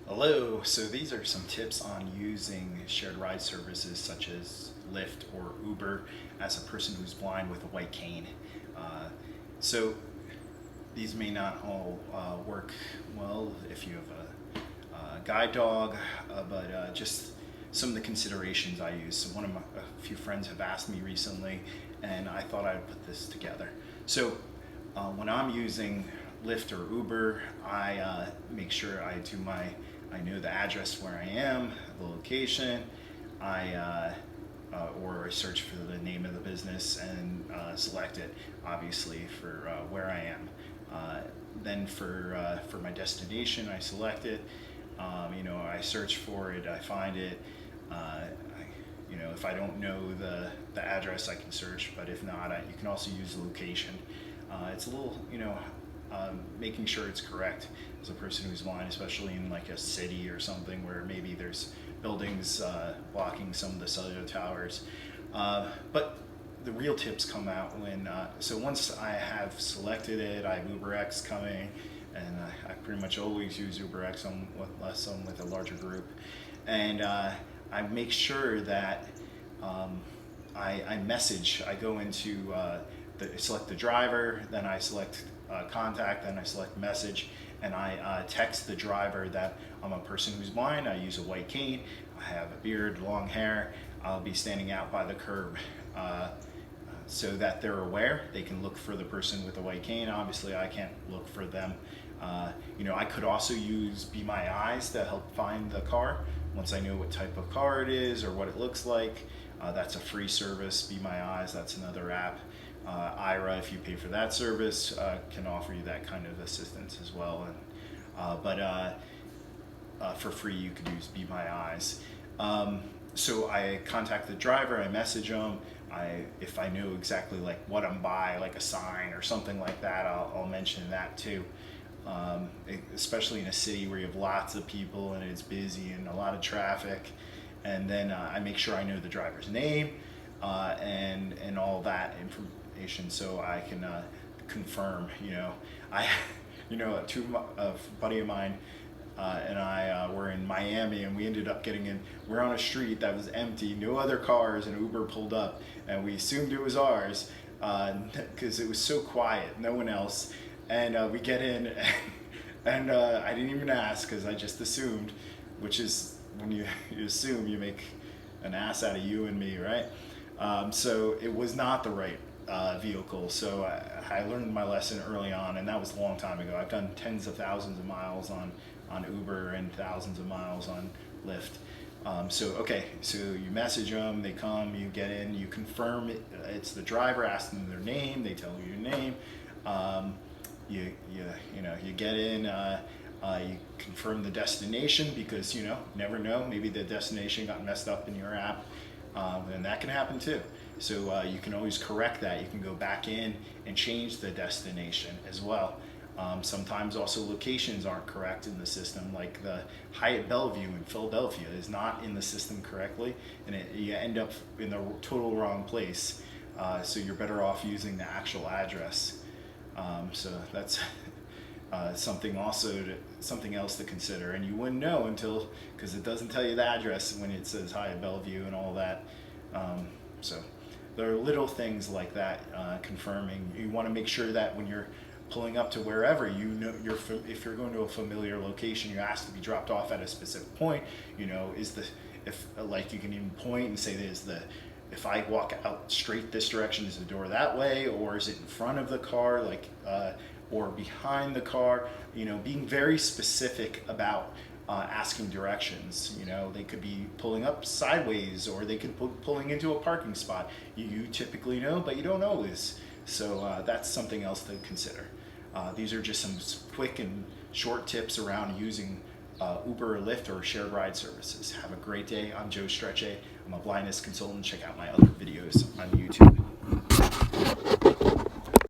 Hello, so these are some tips on using shared ride services such as Lyft or Uber as a person who's blind with a white cane. So these may not all work well if you have a guide dog, but just some of the considerations I use. So a few friends have asked me recently, and I thought I'd put this together. So when I'm using Lyft or Uber, I make sure I know the address where I am, the location, or I search for the name of the business and select it, obviously, for where I am. Then for my destination, I select it. I search for it, I find it. If I don't know the address, I can search, but if not, you can also use the location. It's a little, making sure it's correct as a person who's blind, especially in like a city or something where maybe there's buildings blocking some of the cellular towers. But the real tips come out so once I have selected it, I have UberX coming, and I pretty much always use UberX unless I'm with a larger group. And I make sure that I message. I go into select the driver, then I select contact, then I select message, and I text the driver that I'm a person who's blind. I use a white cane, I have a beard, long hair, I'll be standing out by the curb, so that they're aware. They can look for the person with the white cane. Obviously I can't look for them. I could also use Be My Eyes to help find the car once I know what type of car it is or what it looks like. That's a free service. Be My Eyes, that's another app. IRA, if you pay for that service, can offer you that kind of assistance as well. But for free, you could use Be My Eyes. So I contact the driver, I message them. If I know exactly like what I'm by, like a sign or something like that, I'll mention that too. Especially in a city where you have lots of people and it's busy and a lot of traffic. And then I make sure I know the driver's name and all that information, so I can confirm. A buddy of mine and I were in Miami, and we ended up getting in. We're on a street that was empty, no other cars, and Uber pulled up, and we assumed it was ours because it was so quiet, no one else. And we get in, and I didn't even ask because I just assumed, which is when you assume, you make an ass out of you and me, right? So it was not the right vehicle. So I learned my lesson early on, and that was a long time ago. I've done tens of thousands of miles on Uber and thousands of miles on Lyft. So you message them, they come, you get in, you confirm it's the driver, ask them their name, they tell you your name. You get in, you confirm the destination, because never know, maybe the destination got messed up in your app, and that can happen too. So you can always correct that. You can go back in and change the destination as well. Sometimes also locations aren't correct in the system, like the Hyatt Bellevue in Philadelphia is not in the system correctly, and you end up in the total wrong place. So you're better off using the actual address. So that's something else to consider, and you wouldn't know because it doesn't tell you the address when it says Hyatt Bellevue and all that. So there are little things like that, confirming. You want to make sure that when you're pulling up to wherever, if you're going to a familiar location, you ask to be dropped off at a specific point. If you can even point and say if I walk out straight this direction, is the door that way, or is it in front of the car, or behind the car? Being very specific about asking directions. They could be pulling up sideways, or they could be pulling into a parking spot. You typically know, but you don't always. So that's something else to consider. These are just some quick and short tips around using Uber or Lyft or shared ride services. Have a great day. I'm Strechay. I'm a blindness consultant. Check out my other videos on YouTube.